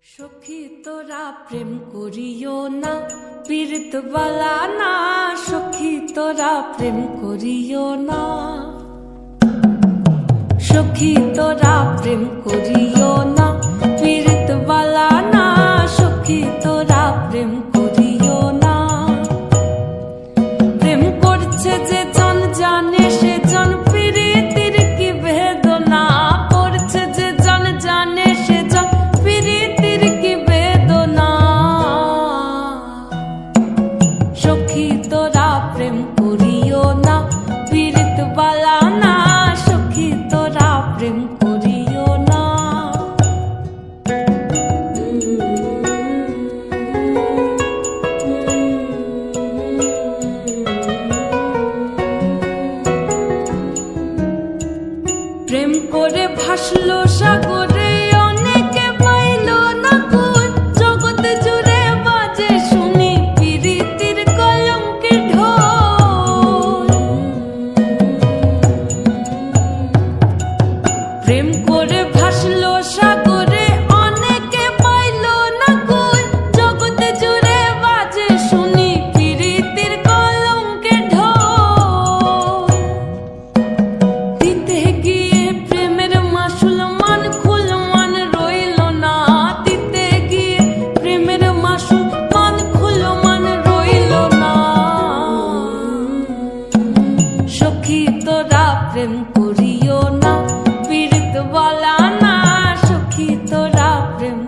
সখী তোরা প্রেম করিও না, পীড়িত বালা না। সখী তোরা প্রেম করিও না, সখী তোরা প্রেম করিও না, পীড়িত বালা না। সখী তোরা প্রেম করিও না। প্রেম করছে যে জন জানে সে জন পীড়িতির কি বেদনা। করছে যে জন জানে সে জন পীড়িতির কি বেদনা। সখী তোরা প্রেম করিও না, পীড়িত বালা না। সখী তোরা প্রেম করিও না। প্রেম করে ভাসলো সাগরে, অনেকে পাইল না কই। জগৎ জুড়ে বাজে শুনি পীড়িতির কলঙ্কের ঢোল। প্রেম করে ভাসলো সাগরে, অনেকে পাইল না কই। জগৎ জুড়ে বাজে শুনি পীড়িতির কলঙ্কের ঢোল। দিতে গিয়ে প্রেমের মাসুল মান খুল মান রইল না। দিতে গিয়ে প্রেমের মাসুল মান খুল মান রইল না। সখী তোরা প্রেম করিও না, পীড়িত বালা না। সখী তোরা প্রেম